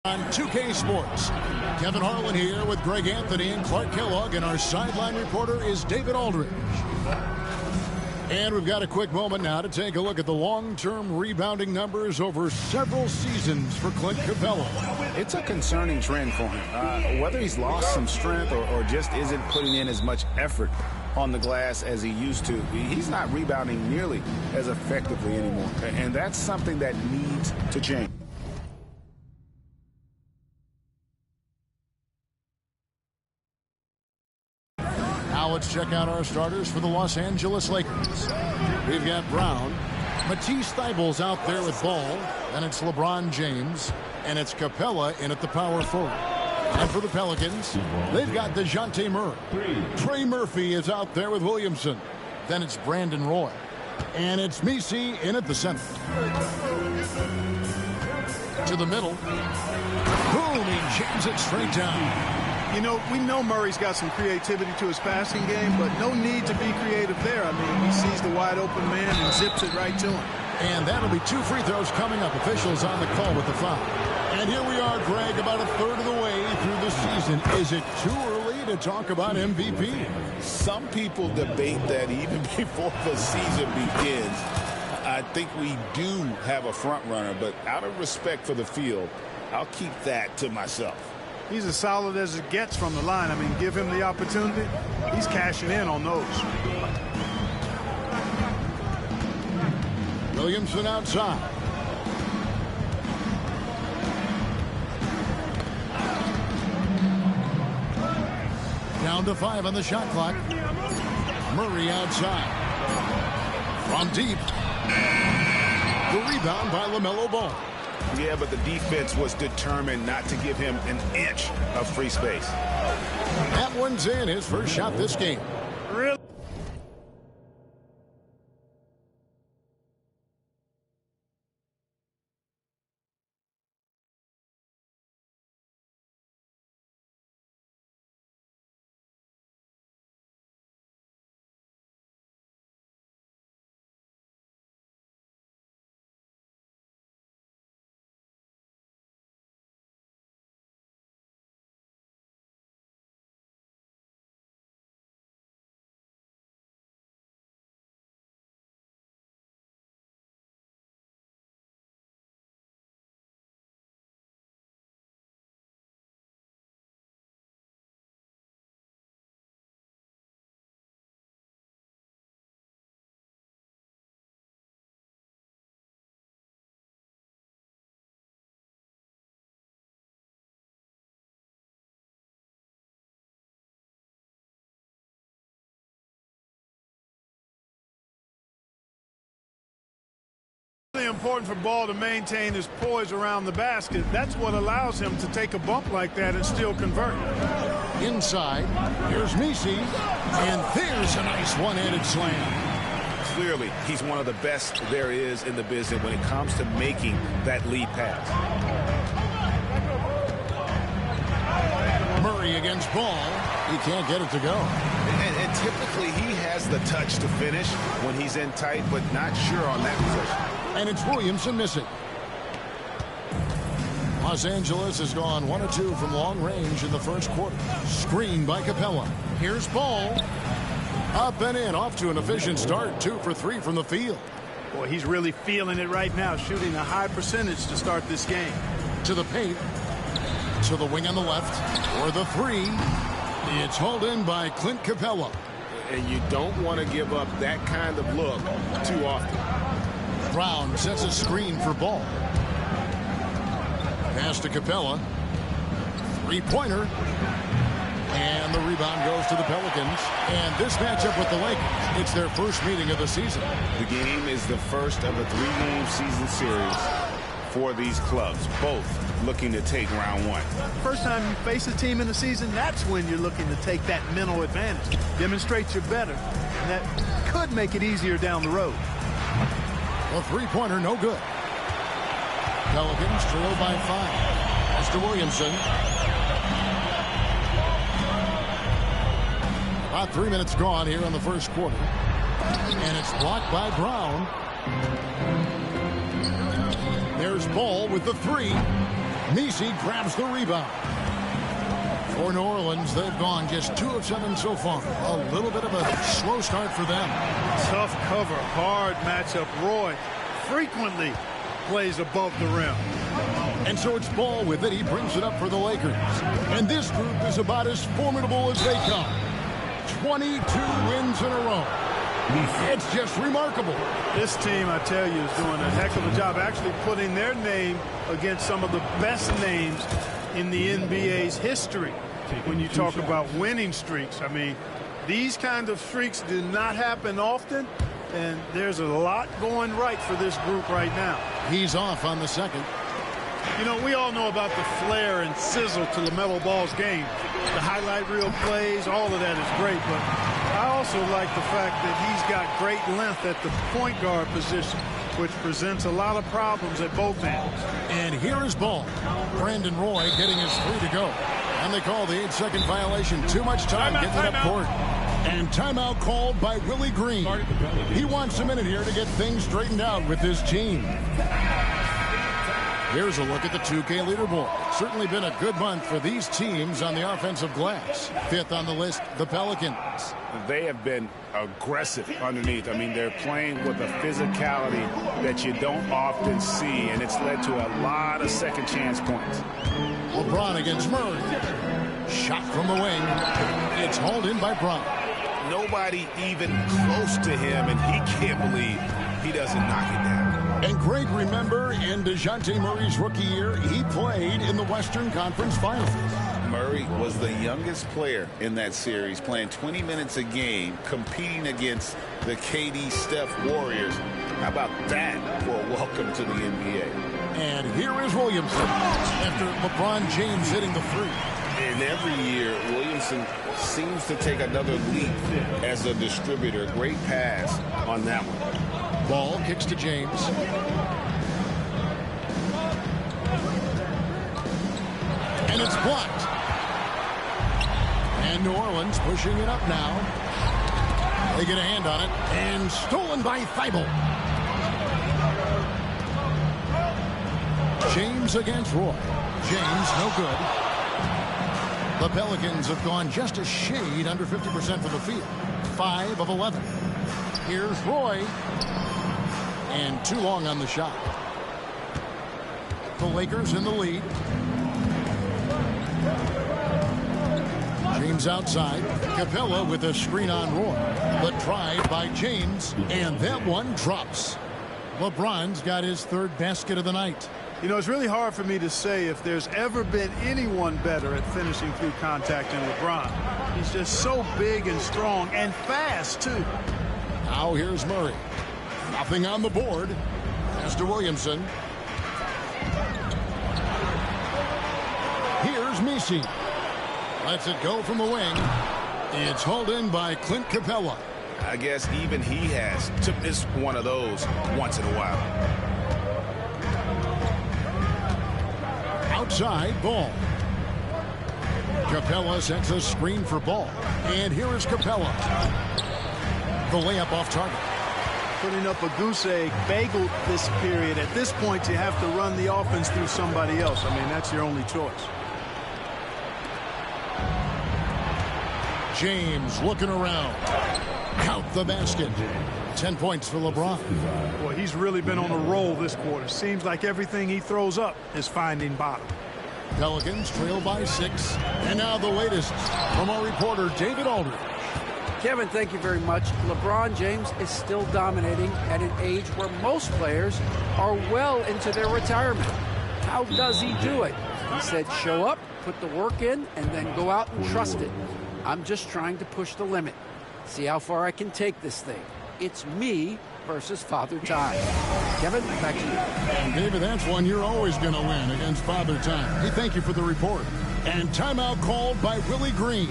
On 2K Sports, Kevin Harlan here with Greg Anthony and Clark Kellogg, and our sideline reporter is David Aldridge. And we've got a quick moment now to take a look at the long-term rebounding numbers over several seasons for Clint Capella. It's a concerning trend for him. Whether he's lost some strength or just isn't putting in as much effort on the glass as he used to, he's not rebounding nearly as effectively anymore. And that's something that needs to change. Now let's check out our starters for the Los Angeles Lakers. We've got Brown. Matisse Thybulle's out there with ball. Then it's LeBron James. And it's Capella in at the power forward. And for the Pelicans, they've got DeJounte Murray. Trey Murphy is out there with Williamson. Then it's Brandon Roy. And it's Messi in at the center. To the middle. Boom, he jams it straight down. You know, we know Murray's got some creativity to his passing game, but no need to be creative there. I mean, he sees the wide open man and zips it right to him. And that'll be 2 free throws coming up. Officials on the call with the foul. And here we are, Greg, about a third of the way through the season. Is it too early to talk about MVP? Some people debate that even before the season begins. I think we do have a front runner, but out of respect for the field, I'll keep that to myself. He's as solid as it gets from the line. I mean, give him the opportunity. He's cashing in on those. Williamson outside. Down to 5 on the shot clock. Murray outside. From deep. The rebound by LaMelo Ball. Yeah, but the defense was determined not to give him an inch of free space. That one's in. His first shot this game. Really? Important for Ball to maintain his poise around the basket. That's what allows him to take a bump like that and still convert. Inside, here's Misi, and there's a nice one-handed slam. Clearly, he's one of the best there is in the business when it comes to making that lead pass. Murray against Ball. He can't get it to go. And typically, he has the touch to finish when he's in tight, but not sure on that possession. And it's Williamson missing. Los Angeles has gone 1 of 2 from long range in the first quarter. Screen by Capella. Here's Ball. Up and in, off to an efficient start. 2 for 3 from the field. Boy, he's really feeling it right now, shooting a high percentage to start this game. To the paint. To the wing on the left. For the 3. It's hauled in by Clint Capella. And you don't want to give up that kind of look too often. Brown sets a screen for Ball. Pass to Capella. Three-pointer. And the rebound goes to the Pelicans. And this matchup with the Lakers, it's their first meeting of the season. The game is the first of a 3-game season series for these clubs, both looking to take round 1. First time you face a team in the season, that's when you're looking to take that mental advantage. Demonstrate you're better. And that could make it easier down the road. A three-pointer, no good. Pelicans trail by 5. That's to Williamson. About 3 minutes gone here in the first quarter. And it's blocked by Brown. There's Ball with the 3. Misi grabs the rebound. For New Orleans, they've gone just 2 of 7 so far. A little bit of a slow start for them. Tough cover, hard matchup. Roy frequently plays above the rim. And so it's Ball with it. He brings it up for the Lakers. And this group is about as formidable as they come. 22 wins in a row. It's just remarkable. This team, I tell you, is doing a heck of a job actually putting their name against some of the best names in the NBA's history. When you talk about winning streaks, I mean, these kind of streaks do not happen often, and there's a lot going right for this group right now. He's off on the second. You know, we all know about the flair and sizzle to LaMelo Ball's game. The highlight reel plays, all of that is great, but I also like the fact that he's got great length at the point guard position, which presents a lot of problems at both ends. And here is Ball. Brandon Roy getting his 3 to go. And they call the 8-second violation. Too much time getting it up court. And timeout called by Willie Green. He wants a minute here to get things straightened out with his team. Here's a look at the 2K leaderboard. Certainly been a good month for these teams on the offensive glass. 5th on the list, the Pelicans. They have been aggressive underneath. I mean, they're playing with a physicality that you don't often see, and it's led to a lot of second chance points. LeBron against Murray. Shot from the wing. It's hauled in by Brown. Nobody even close to him, and he can't believe he doesn't knock it down. And Greg, remember, in DeJounte Murray's rookie year, he played in the Western Conference Finals. Murray was the youngest player in that series, playing 20 minutes a game, competing against the KD Steph Warriors. How about that for a welcome to the NBA? And here is Williamson after LeBron James hitting the three. And every year, Williamson seems to take another leap as a distributor. Great pass on that one. Ball kicks to James. And it's blocked. And New Orleans pushing it up now. They get a hand on it. And stolen by Thibault. James against Roy. James, no good. The Pelicans have gone just a shade under 50% from the field. 5 of 11. Here's Roy. And too long on the shot. The Lakers in the lead. James outside. Capella with a screen on Roy. The drive by James. And that one drops. LeBron's got his third basket of the night. You know, it's really hard for me to say if there's ever been anyone better at finishing through contact than LeBron. He's just so big and strong and fast, too. Now here's Murray. Nothing on the board. As to Williamson. Here's Messi. Lets it go from the wing. It's hauled in by Clint Capella. I guess even he has to miss one of those once in a while. Outside, Ball. Capella sets a screen for Ball. And here is Capella. The layup off target. Putting up a goose egg bagel this period. At this point, you have to run the offense through somebody else. I mean, that's your only choice. James looking around. Count the basket. 10 points for LeBron. Boy, he's really been on a roll this quarter. Seems like everything he throws up is finding bottom. Pelicans trail by 6. And now the latest from our reporter, David Aldridge. Kevin, thank you very much. LeBron James is still dominating at an age where most players are well into their retirement. How does he do it? He said, show up, put the work in, and then go out and trust it. I'm just trying to push the limit. See how far I can take this thing. It's me versus Father Time. Kevin, back to you. And David, that's one you're always going to win against Father Time. Hey, thank you for the report. And timeout called by Willie Green.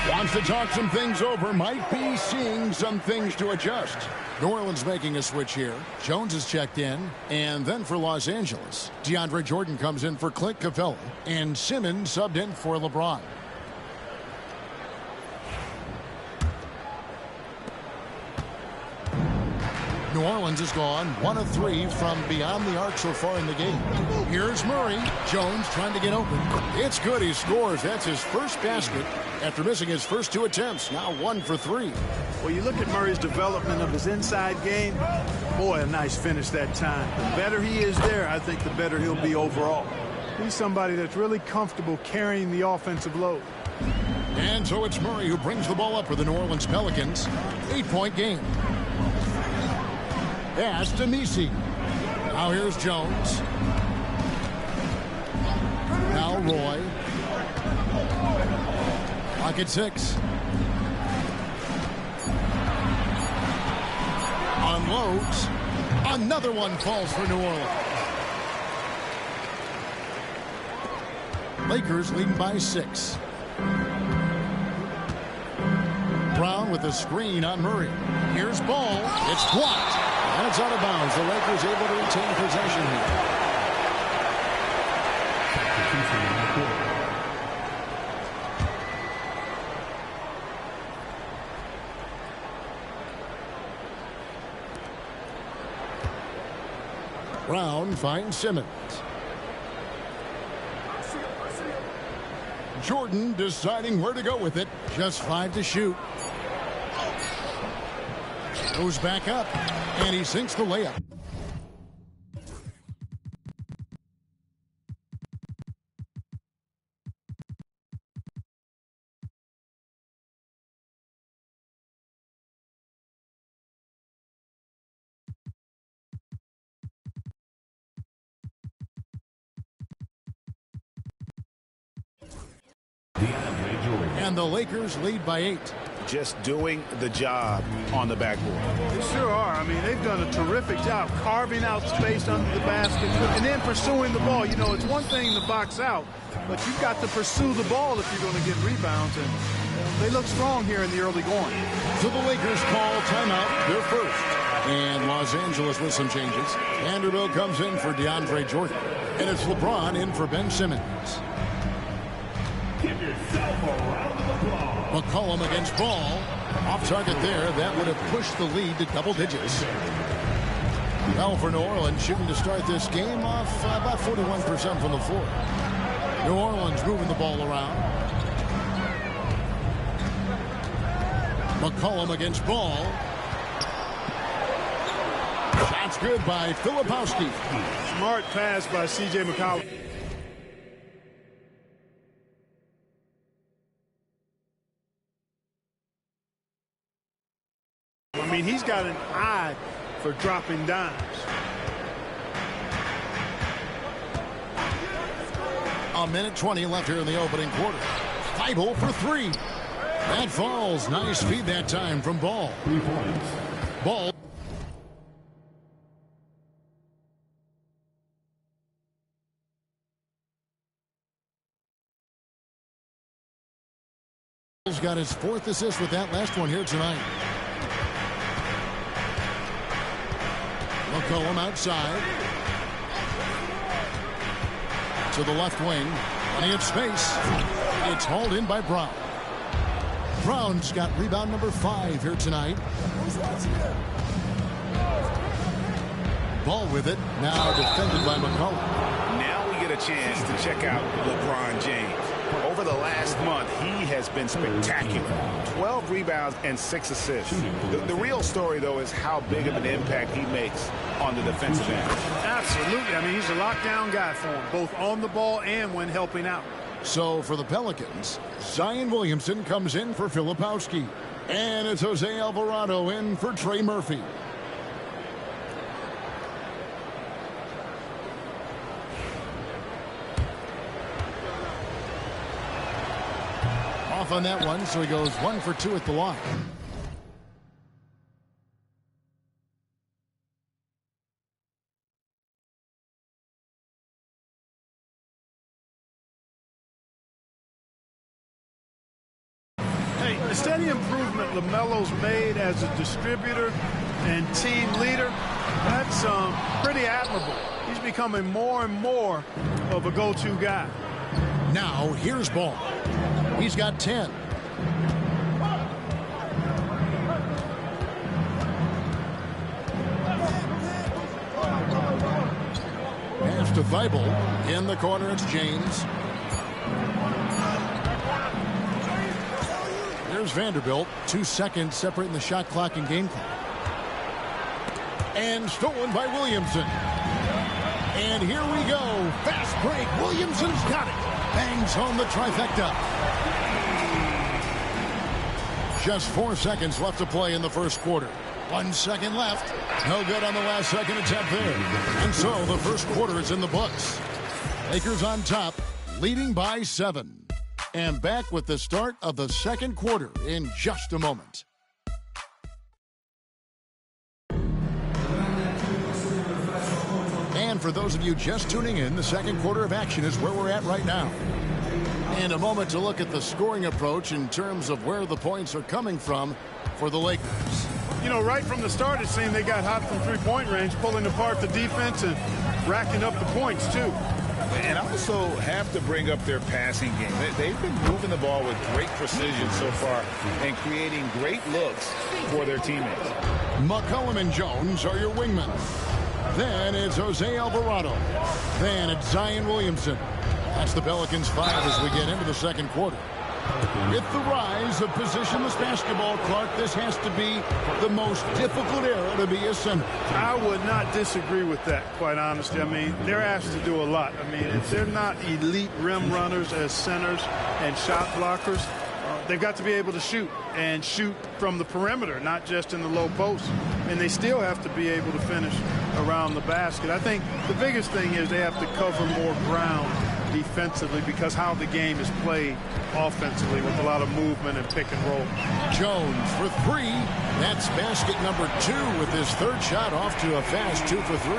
Wants to talk some things over. Might be seeing some things to adjust. New Orleans making a switch here. Jones is checked in. And then for Los Angeles, DeAndre Jordan comes in for Clint Capella. And Simmons subbed in for LeBron. New Orleans has gone 1 of 3 from beyond the arc so far in the game. Here's Murray. Jones trying to get open. It's good. He scores. That's his first basket after missing his first 2 attempts. Now 1 for 3. Well, you look at Murray's development of his inside game. Boy, a nice finish that time. The better he is there, I think the better he'll be overall. He's somebody that's really comfortable carrying the offensive load. And so it's Murray who brings the ball up for the New Orleans Pelicans. 8-point game. Pass to Messi. Now here's Jones. Now Roy. Clock at 6. Unloads. Another one falls for New Orleans. Lakers leading by 6. Brown with a screen on Murray. Here's Ball. It's blocked. And it's out of bounds. The Lakers able to retain possession here. Brown finds Simmons. Jordan deciding where to go with it. Just 5 to shoot. Goes back up, and he sinks the layup. And the Lakers lead by 8. Just doing the job on the backboard. They sure are. I mean, they've done a terrific job carving out space under the basket and then pursuing the ball. You know, it's one thing to box out, but you've got to pursue the ball if you're going to get rebounds. And they look strong here in the early going. So the Lakers call timeout, their first. And Los Angeles with some changes. Vanderbilt comes in for DeAndre Jordan. And it's LeBron in for Ben Simmons. McCollum against Ball. Off target there. That would have pushed the lead to double digits. Well, for New Orleans, shooting to start this game off about 41% from the floor. New Orleans moving the ball around. McCollum against Ball. Shots good by Filipowski. Smart pass by C.J. McCollum. I mean, he's got an eye for dropping dimes. A minute 20 left here in the opening quarter. Thibault for 3. That falls. Nice feed that time from Ball. Ball. Ball's got his 4th assist with that last one here tonight. McCollum outside. To the left wing. Plenty of space. It's hauled in by Brown. Brown's got rebound number 5 here tonight. Ball with it. Now defended by McCollum. Now we get a chance to check out LeBron James. Over the last month, he has been spectacular. 12 rebounds and 6 assists. The real story, though, is how big of an impact he makes on the defensive end. Absolutely. I mean, he's a lockdown guy for him, both on the ball and when helping out. So for the Pelicans, Zion Williamson comes in for Filipowski. And it's Jose Alvarado in for Trey Murphy. Off on that one, so he goes 1 for 2 at the line. Hey, the steady improvement LaMelo's made as a distributor and team leader, that's pretty admirable. He's becoming more and more of a go-to guy. Now, here's Ball. He's got 10. Pass to Thibault. In the corner, it's James. There's Vanderbilt. 2 seconds separating the shot clock and game clock. And stolen by Williamson. And here we go. Fast break. Williamson's got it. Bangs home the trifecta. Just 4 seconds left to play in the first quarter. 1 second left. No good on the last second attempt there. And so the first quarter is in the books. Lakers on top, leading by 7. And back with the start of the second quarter in just a moment. And for those of you just tuning in, the second quarter of action is where we're at right now. In a moment to look at the scoring approach in terms of where the points are coming from for the Lakers. You know, right from the start, it seemed they got hot from three-point range, pulling apart the defense and racking up the points, too. And also have to bring up their passing game. They've been moving the ball with great precision so far and creating great looks for their teammates. McCollum and Jones are your wingmen. Then it's Jose Alvarado. Then it's Zion Williamson. That's the Pelicans 5 as we get into the second quarter. With the rise of positionless basketball, Clark, this has to be the most difficult era to be a center. I would not disagree with that, quite honestly. I mean, they're asked to do a lot. I mean, if they're not elite rim runners as centers and shot blockers, they've got to be able to shoot and shoot from the perimeter, not just in the low post. And they still have to be able to finish around the basket. I think the biggest thing is they have to cover more ground defensively because how the game is played offensively with a lot of movement and pick and roll. Jones for three. That's basket number 2 with his third shot off to a fast 2 for 3.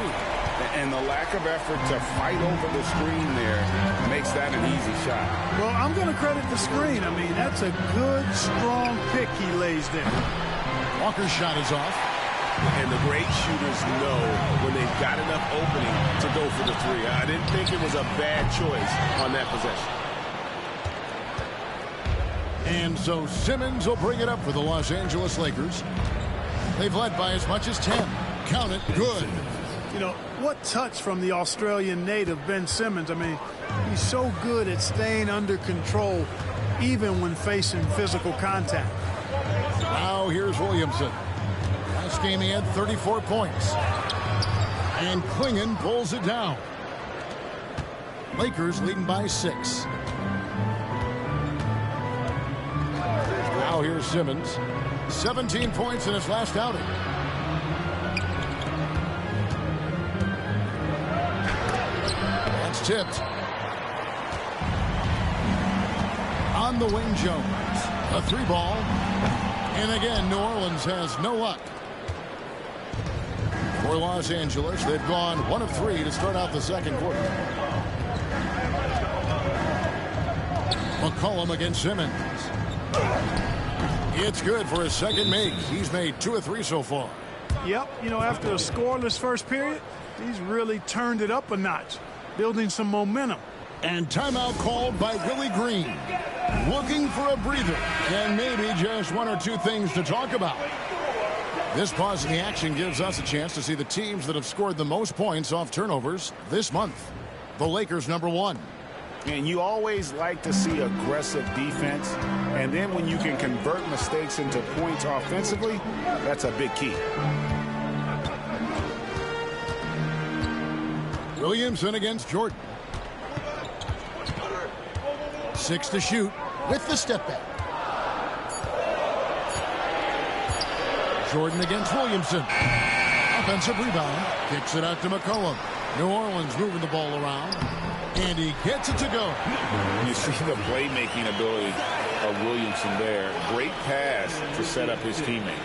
And the lack of effort to fight over the screen there makes that an easy shot. Well, I'm going to credit the screen. I mean, that's a good, strong pick he lays there. Walker's shot is off. And the great shooters know when they've got enough opening to go for the three. I didn't think it was a bad choice on that possession. And so Simmons will bring it up for the Los Angeles Lakers. They've led by as much as 10. Count it. Good. You know, what touch from the Australian native, Ben Simmons. I mean, he's so good at staying under control even when facing physical contact. Now here's Williamson. Last game he had 34 points. And Klingon pulls it down. Lakers leading by 6. Now here's Simmons. 17 points in his last outing. That's tipped. On the wing, Jones. A 3-ball. And again, New Orleans has no luck. For Los Angeles, they've gone 1 of 3 to start out the second quarter. McCollum against Simmons. It's good for his second make. He's made 2 of 3 so far. Yep, you know, after a scoreless first period, he's really turned it up a notch, building some momentum. And timeout called by Willie Green. Looking for a breather and maybe just 1 or 2 things to talk about. This pause in the action gives us a chance to see the teams that have scored the most points off turnovers this month. The Lakers number 1. And you always like to see aggressive defense. And then when you can convert mistakes into points offensively, that's a big key. Williamson against Jordan. 6 to shoot with the step back. Jordan against Williamson. Offensive rebound. Kicks it out to McCollum. New Orleans moving the ball around. And he gets it to go. You see the playmaking ability of Williamson there. Great pass to set up his teammate.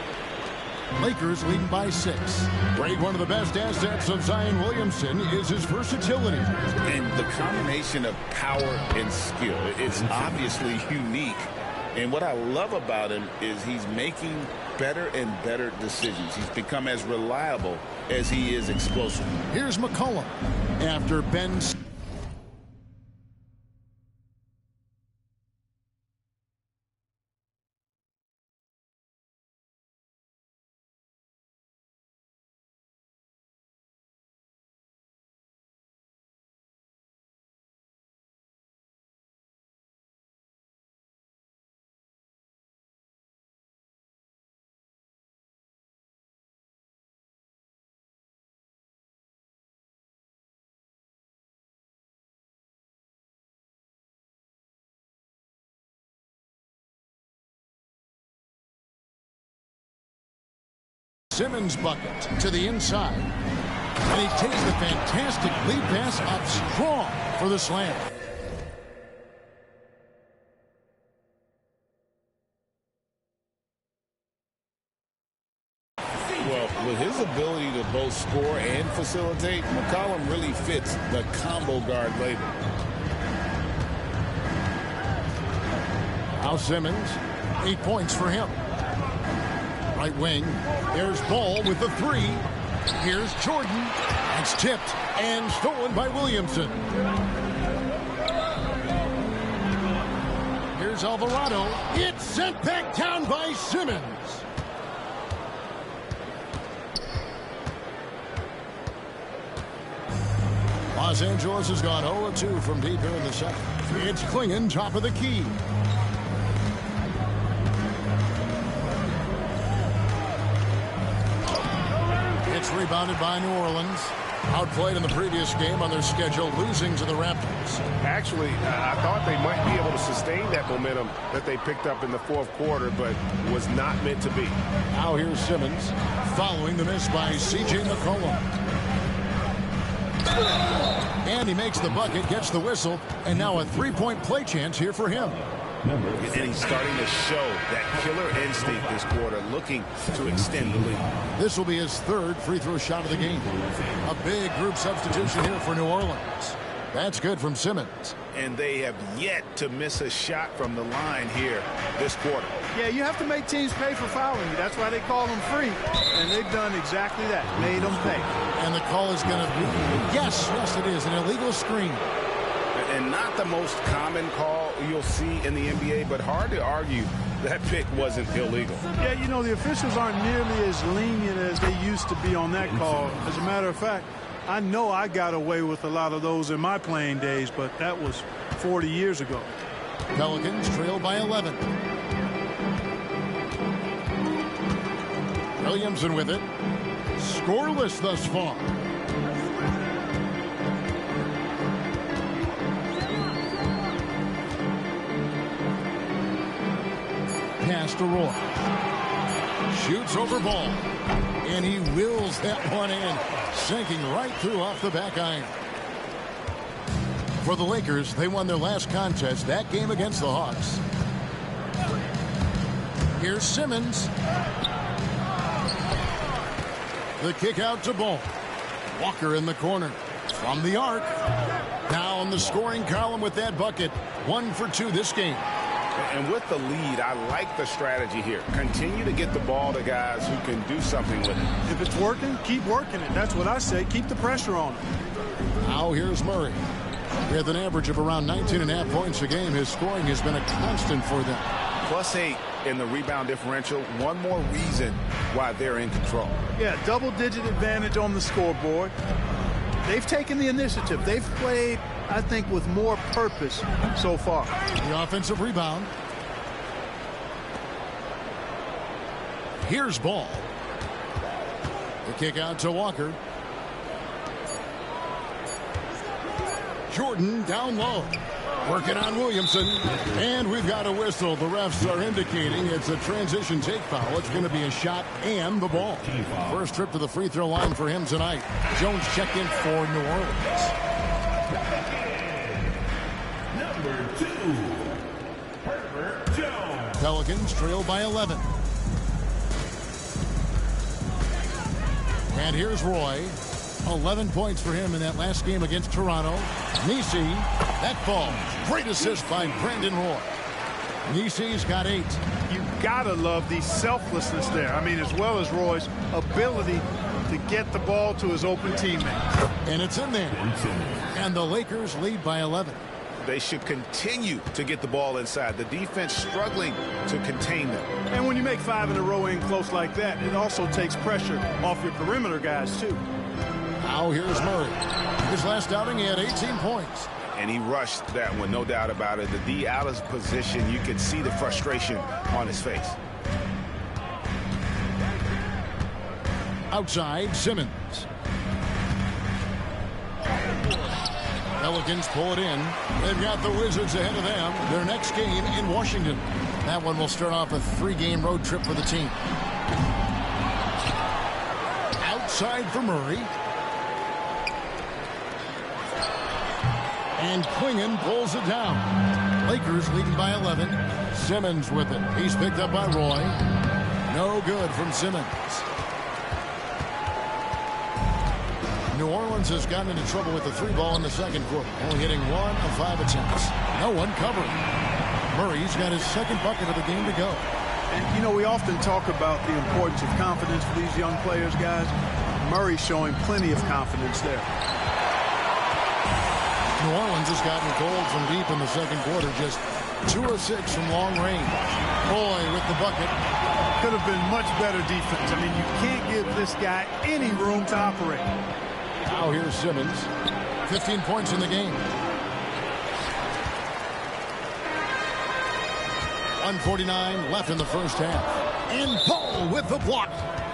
Lakers leading by 6. Great, one of the best assets of Zion Williamson is his versatility. And the combination of power and skill, it's obviously unique. And what I love about him is he's making better and better decisions. He's become as reliable as he is explosive. Here's McCollum after Ben. Simmons bucket to the inside. And he takes the fantastic lead pass up strong for the slam. Well, with his ability to both score and facilitate, McCollum really fits the combo guard label. Now Simmons, 8 points for him. Right wing, there's Ball with the 3. Here's Jordan. It's tipped and stolen by Williamson. Here's Alvarado. It's sent back down by Simmons. Los Angeles has gone 0-2 from deep here in the second. It's Klingon, top of the key. It's rebounded by New Orleans. Outplayed in the previous game on their schedule, losing to the Raptors. Actually, I thought they might be able to sustain that momentum that they picked up in the fourth quarter, but was not meant to be. Now here's Simmons, following the miss by C.J. McCollum. And he makes the bucket, gets the whistle, and now a three-point play chance here for him. And he's starting to show that killer instinct this quarter, looking to extend the lead. This will be his third free throw shot of the game. A big group substitution here for New Orleans. That's good from Simmons. And they have yet to miss a shot from the line here this quarter. Yeah, you have to make teams pay for fouling you. That's why they call them free. And they've done exactly that, made them pay. And the call is going to be, yes, it is, an illegal screen. And not the most common call you'll see in the NBA, but hard to argue that pick wasn't illegal. Yeah, you know, the officials aren't nearly as lenient as they used to be on that call. As a matter of fact, I know I got away with a lot of those in my playing days, but that was 40 years ago. Pelicans trail by 11. Williamson with it. Scoreless thus far. Pass to Roy. Shoots over ball. And he wills that one in. Sinking right through off the back iron. For the Lakers, they won their last contest, that game against the Hawks. Here's Simmons. The kick out to Ball. Walker in the corner. From the arc. Now on the scoring column with that bucket. 1 for 2 this game. And with the lead, I like the strategy here. Continue to get the ball to guys who can do something with it. If it's working, keep working it. That's what I say. Keep the pressure on it. Now here's Murray. With an average of around 19.5 points a game, his scoring has been a constant for them. +8 in the rebound differential. One more reason why they're in control. Yeah, double-digit advantage on the scoreboard. They've taken the initiative. They've played, I think, with more purpose so far. The offensive rebound. Here's Ball. The kick out to Walker. Jordan down low. Working on Williamson. And we've got a whistle. The refs are indicating it's a transition take foul. It's going to be a shot and the ball. First trip to the free throw line for him tonight. Jones checked in for New Orleans. Number 2, Herbert Jones. Pelicans trail by 11. And here's Roy. 11 points for him in that last game against Toronto. Nisi, that falls. Great assist by Brandon Roy. Nisi's got 8. You gotta love the selflessness there. I mean, as well as Roy's ability to get the ball to his open teammate. And it's in there. And the Lakers lead by 11. They should continue to get the ball inside. The defense struggling to contain them. And when you make 5 in a row in close like that, it also takes pressure off your perimeter guys, too. Now here's Murray. His last outing, he had 18 points. And he rushed that one, no doubt about it. The D out of position, you could see the frustration on his face. Outside, Simmons. Pelicans pull it in. They've got the Wizards ahead of them. Their next game in Washington. That one will start off a 3-game road trip for the team. Outside for Murray. And Klingon pulls it down. Lakers leading by 11. Simmons with it. He's picked up by Roy. No good from Simmons. New Orleans has gotten into trouble with the 3-ball in the second quarter. Only hitting 1 of 5 attempts. No one covering. Murray's got his second bucket of the game to go. And, you know, we often talk about the importance of confidence for these young players, guys. Murray's showing plenty of confidence there. New Orleans has gotten cold from deep in the second quarter. Just 2 of 6 from long range. Roy with the bucket. Could have been much better defense. I mean, you can't give this guy any room to operate. Now here's Simmons. 15 points in the game. 1:49 left in the first half. And Ball with the block.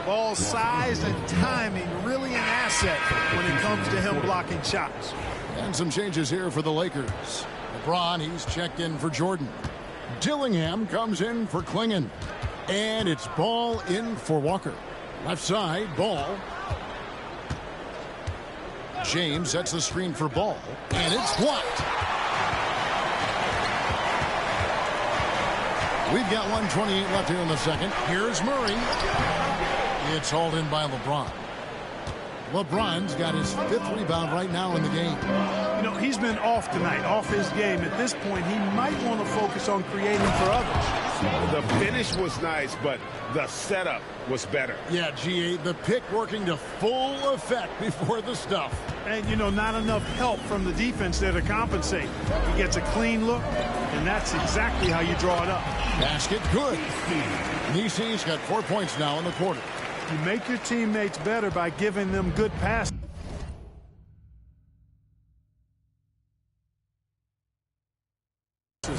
Ball's size and timing really an asset when it comes to him blocking shots. And some changes here for the Lakers. LeBron, he's checked in for Jordan. Dillingham comes in for Klingon. And it's Ball in for Walker. Left side, Ball. James sets the screen for Ball, and it's blocked. We've got 1:28 left here in the second. Here's Murray. It's hauled in by LeBron. LeBron's got his 5th rebound right now in the game. You know, he's been off tonight, off his game. At this point, he might want to focus on creating for others. The finish was nice, but the setup was better. Yeah, GA, the pick working to full effect before the stuff. And, you know, not enough help from the defense there to compensate. He gets a clean look, and that's exactly how you draw it up. Basket good. Nisi's got 4 points now in the quarter. You make your teammates better by giving them good passes.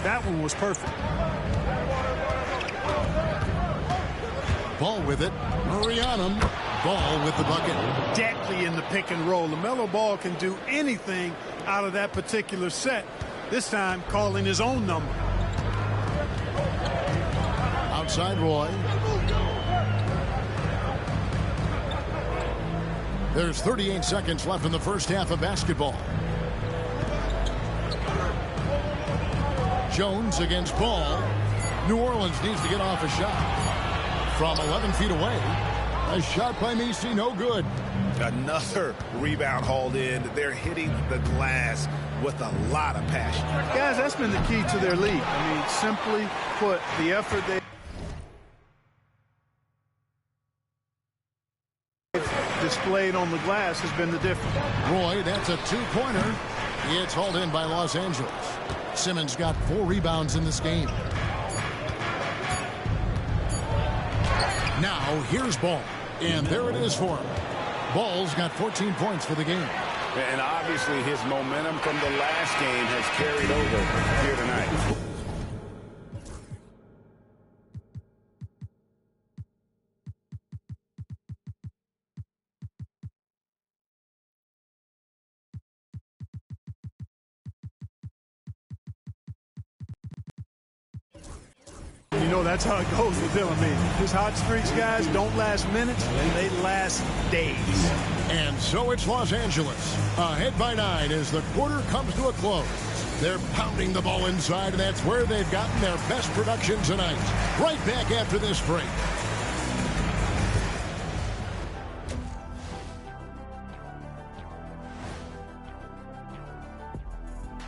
That one was perfect. Ball with it. Murray on him. Ball with the bucket. Deadly in the pick and roll. LaMelo Ball can do anything out of that particular set. This time calling his own number. Outside Roy. There's 38 seconds left in the first half of basketball. Jones against Ball. New Orleans needs to get off a shot. From 11 feet away. A shot by Nisi, no good. Another rebound hauled in. They're hitting the glass with a lot of passion. Guys, that's been the key to their lead. I mean, simply put, the effort they displayed on the glass has been the difference. Roy, that's a 2-pointer. It's hauled in by Los Angeles. Simmons got 4 rebounds in this game. Now, here's Ball. And there it is for him. Ball's got 14 points for the game. And obviously his momentum from the last game has carried over here tonight. You know, that's how it goes with him. I mean, his hot streaks, guys, don't last minutes. They last days. And so it's Los Angeles. Ahead by 9 as the quarter comes to a close. They're pounding the ball inside, and that's where they've gotten their best production tonight. Right back after this break.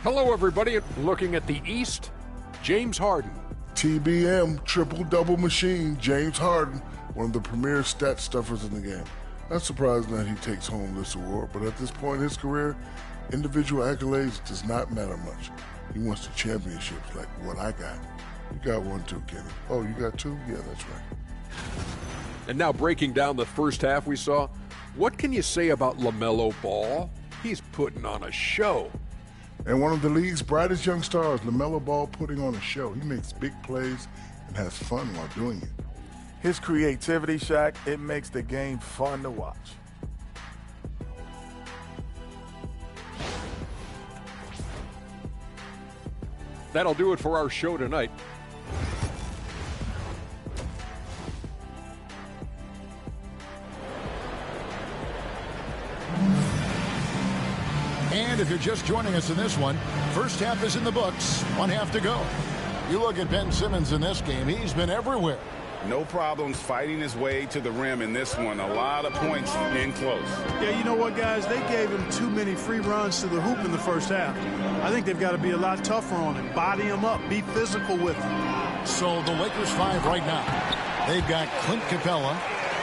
Hello, everybody. Looking at the East, James Harden. TBM, triple-double machine, James Harden, one of the premier stat stuffers in the game. Not surprising that he takes home this award, but at this point in his career, individual accolades does not matter much. He wants the championships like what I got. You got one too, Kenny. Oh, you got 2? Yeah, that's right. And now breaking down the first half we saw, what can you say about LaMelo Ball? He's putting on a show. And one of the league's brightest young stars, LaMelo Ball, putting on a show. He makes big plays and has fun while doing it. His creativity, Shaq, it makes the game fun to watch. That'll do it for our show tonight. And if you're just joining us in this one, first half is in the books. 1 half to go. You look at Ben Simmons in this game, he's been everywhere. No problems fighting his way to the rim in this one. A lot of points in close. Yeah, you know what, guys? They gave him too many free runs to the hoop in the first half. I think they've got to be a lot tougher on him. Body him up. Be physical with him. So the Lakers 5 right now. They've got Clint Capella.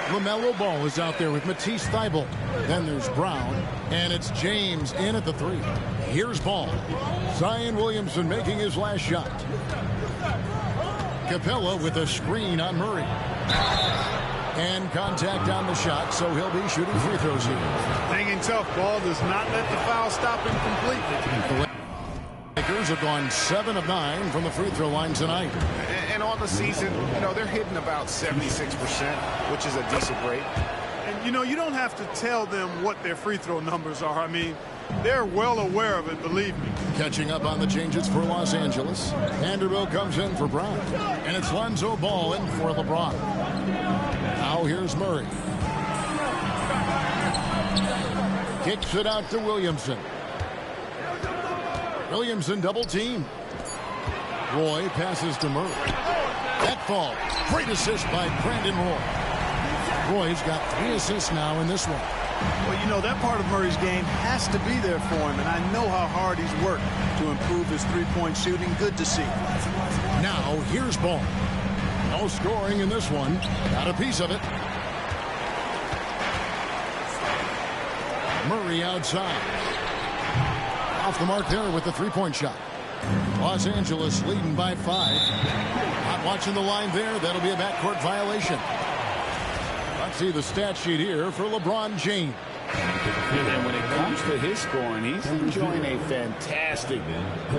LaMelo Ball is out there with Matisse Thybulle. Then there's Brown. And it's James in at the 3. Here's Ball. Zion Williamson making his last shot. Capella with a screen on Murray. And contact on the shot, so he'll be shooting free throws here. Hanging tough. Ball does not let the foul stop him completely. The Lakers have gone 7 of 9 from the free throw line tonight. And on the season, you know, they're hitting about 76%, which is a decent rate. And, you know, you don't have to tell them what their free throw numbers are. I mean, they're well aware of it, believe me. Catching up on the changes for Los Angeles. Vanderbilt comes in for Brown. And it's Lonzo Ball in for LeBron. Now here's Murray. Kicks it out to Williamson. Williamson double team. Roy passes to Murray. That fall. Great assist by Brandon Roy. Roy's got 3 assists now in this one. Well, you know, that part of Murray's game has to be there for him, and I know how hard he's worked to improve his three-point shooting. Good to see. Now, here's Ball. No scoring in this one. Got a piece of it. Murray outside. Off the mark there with the three-point shot. Los Angeles leading by 5. Not watching the line there. That'll be a backcourt violation. Let's see the stat sheet here for LeBron James. And when it comes to his scoring, he's enjoying a fantastic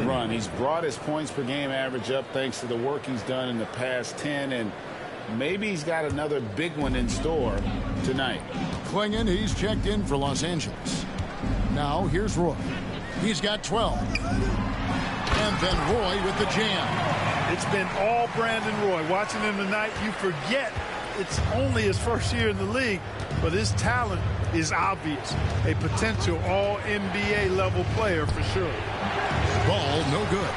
run. He's brought his points per game average up thanks to the work he's done in the past 10, and maybe he's got another big one in store tonight. Klingon, he's checked in for Los Angeles. Now here's Roy. He's got 12. And then Roy with the jam. It's been all Brandon Roy. Watching him tonight, you forget it's only his first year in the league, but his talent is obvious. A potential all-NBA level player for sure. Ball no good.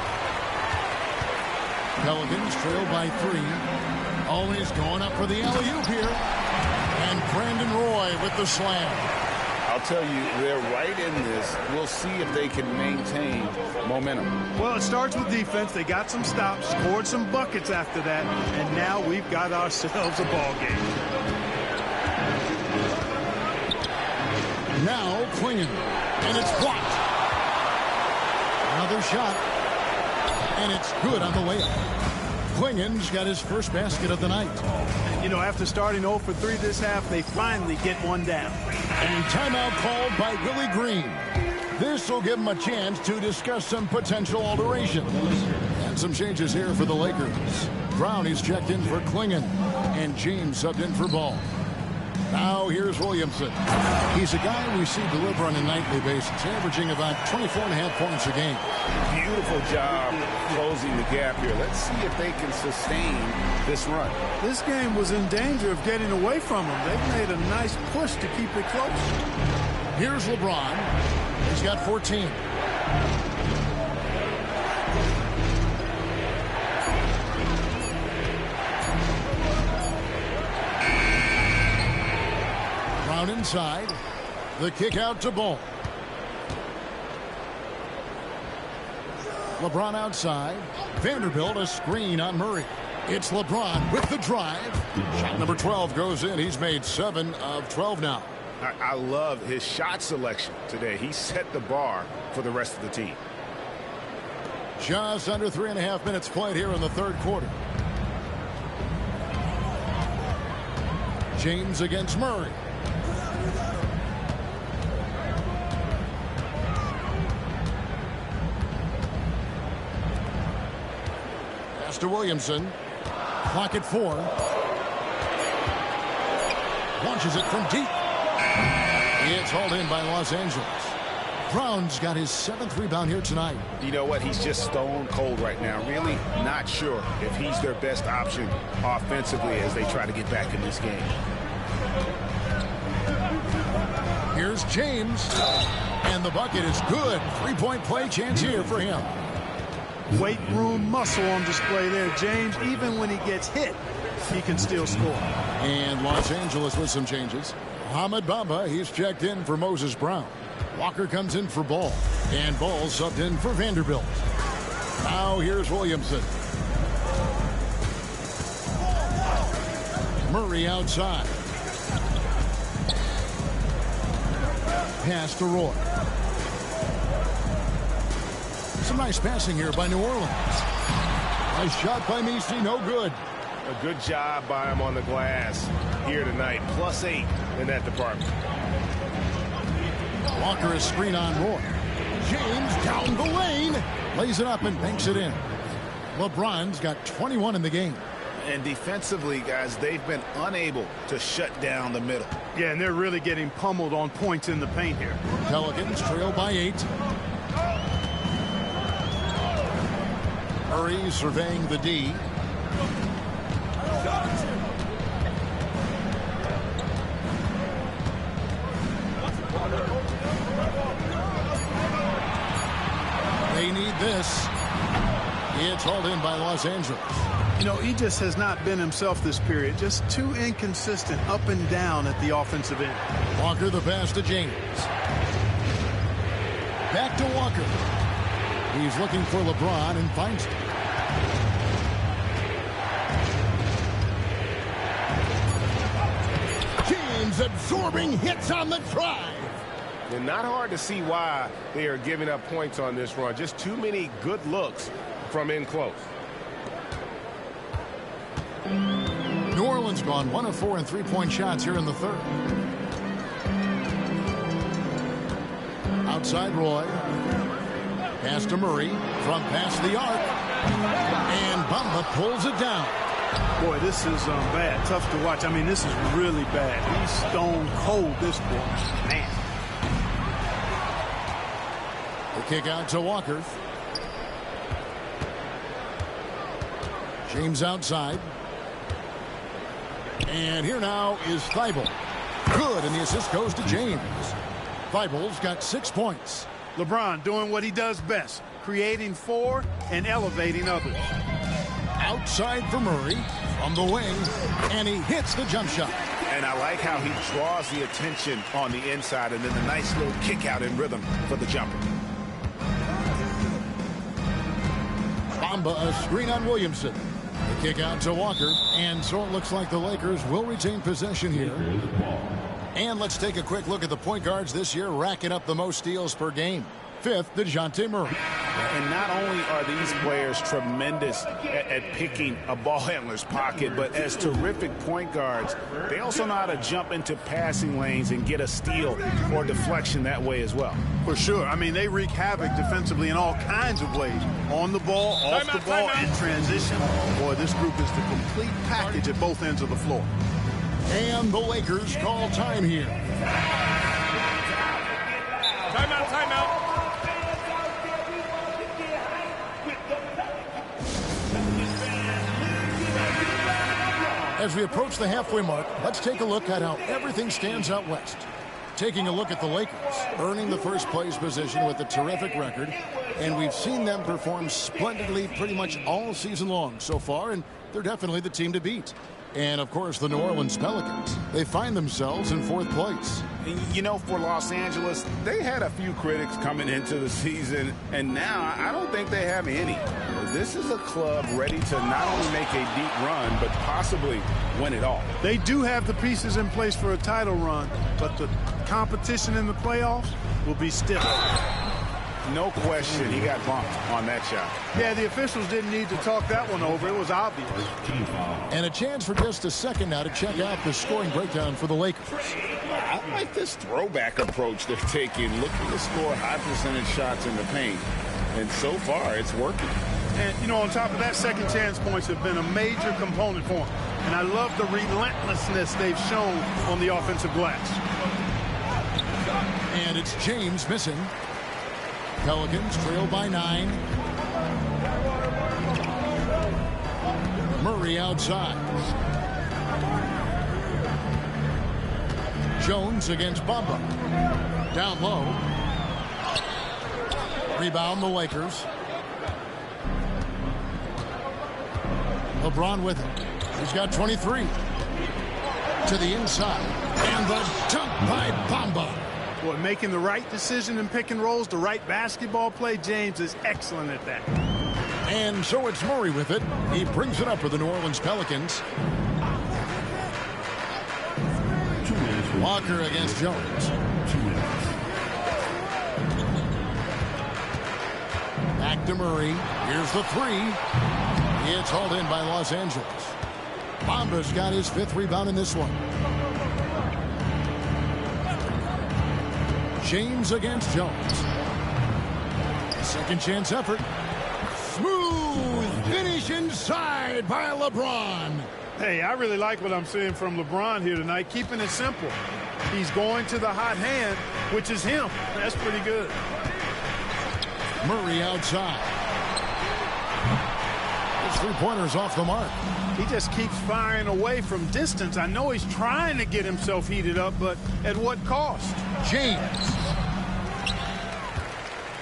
Pelicans trail by 3. Always going up for the alley-oop here. And Brandon Roy with the slam. I'll tell you, they're right in this. We'll see if they can maintain momentum. Well, it starts with defense. They got some stops, scored some buckets after that, and now we've got ourselves a ball game. Now Klingon, and it's blocked. Another shot, and it's good on the layup. Klingon's got his first basket of the night. You know, after starting 0 for 3 this half, they finally get one down. And timeout called by Willie Green. This will give him a chance to discuss some potential alterations. And some changes here for the Lakers. Brown is checked in for Klingon, and James subbed in for Ball. Now here's Williamson. He's a guy we see deliver on a nightly basis, averaging about 24.5 points a game. Beautiful job closing the gap here. Let's see if they can sustain this run. This game was in danger of getting away from them. They've made a nice push to keep it close. Here's LeBron. He's got 14. Brown inside. The kick out to Ball. LeBron outside. Vanderbilt a screen on Murray. It's LeBron with the drive. Shot number 12 goes in. He's made 7 of 12 now. I love his shot selection today. He set the bar for the rest of the team. Just under 3.5 minutes played here in the third quarter. James against Murray. Pass to Williamson. Clock at 4. Launches it from deep. It's hauled in by Los Angeles. Brown's got his 7th rebound here tonight. You know what? He's just stone cold right now. Really not sure if he's their best option offensively as they try to get back in this game. Here's James. And the bucket is good. 3-point play chance here for him. Weight room muscle on display there. James, even when he gets hit, he can still score. And Los Angeles with some changes. Mohamed Bamba, he's checked in for Moses Brown. Walker comes in for Ball. And Ball subbed in for Vanderbilt. Now here's Williamson. Murray outside. Pass to Roy. Some nice passing here by New Orleans. Nice shot by Messi, no good. A good job by him on the glass here tonight. +8 in that department. Walker is screen on Roy. James down the lane. Lays it up and banks it in. LeBron's got 21 in the game. And defensively, guys, they've been unable to shut down the middle. Yeah, and they're really getting pummeled on points in the paint here. Pelicans trail by 8. Murray surveying the D. It's hauled in by Los Angeles. You know, he just has not been himself this period. Just too inconsistent up and down at the offensive end. Walker the pass to James. Back to Walker. He's looking for LeBron and finds it. James absorbing hits on the drive. And not hard to see why they are giving up points on this run. Just too many good looks from in close. New Orleans gone 1 of 4 in three-point shots here in the third. Outside Roy. Pass to Murray from past the arc. And Bamba pulls it down. Boy, this is bad. Tough to watch. I mean, this is really bad. He's stone cold, this boy. Man. The kick out to Walker. James outside. And here now is Thibault. Good, and the assist goes to James. Thibault's got 6 points. LeBron doing what he does best, creating for and elevating others. Outside for Murray from the wing, and he hits the jump shot. And I like how he draws the attention on the inside, and then the nice little kick out in rhythm for the jumper. Bamba a screen on Williamson. The kick out to Walker, and so it looks like the Lakers will retain possession here. And let's take a quick look at the point guards this year, racking up the most steals per game. 5th, DeJounte Murray. And not only are these players tremendous at picking a ball handler's pocket, but as terrific point guards, they also know how to jump into passing lanes and get a steal or deflection that way as well. For sure. I mean, they wreak havoc defensively in all kinds of ways. On the ball, off the ball, in transition. Boy, this group is the complete package at both ends of the floor. And the Lakers call time here. Timeout, timeout. As we approach the halfway mark, let's take a look at how everything stands out west. Taking a look at the Lakers, earning the first place position with a terrific record, and we've seen them perform splendidly pretty much all season long so far, and they're definitely the team to beat. And, of course, the New Orleans Pelicans. They find themselves in 4th place. You know, for Los Angeles, they had a few critics coming into the season, and now I don't think they have any. This is a club ready to not only make a deep run, but possibly win it all. They do have the pieces in place for a title run, but the competition in the playoffs will be stiff. No question, he got bumped on that shot. Yeah, the officials didn't need to talk that one over. It was obvious. And a chance for just a second now to check out the scoring breakdown for the Lakers. I like this throwback approach they're taking, looking to score high percentage shots in the paint. And so far, it's working. And, you know, on top of that, second chance points have been a major component for them. And I love the relentlessness they've shown on the offensive glass. And it's James missing. Pelicans trail by 9. Murray outside. Jones against Bamba. Down low. Rebound the Lakers. LeBron with it. He's got 23. To the inside. And the dunk by Bamba. Boy, making the right decision in pick and rolls, the right basketball play, James is excellent at that. And so it's Murray with it. He brings it up for the New Orleans Pelicans. Walker against Jones. Back to Murray. Here's the 3. It's hauled in by Los Angeles. Bamba's got his 5th rebound in this one. James against Jones. Second chance effort. Smooth finish inside by LeBron. Hey, I really like what I'm seeing from LeBron here tonight, keeping it simple. He's going to the hot hand, which is him. That's pretty good. Murray outside. His 3-pointers off the mark. He just keeps firing away from distance. I know he's trying to get himself heated up, but at what cost? James.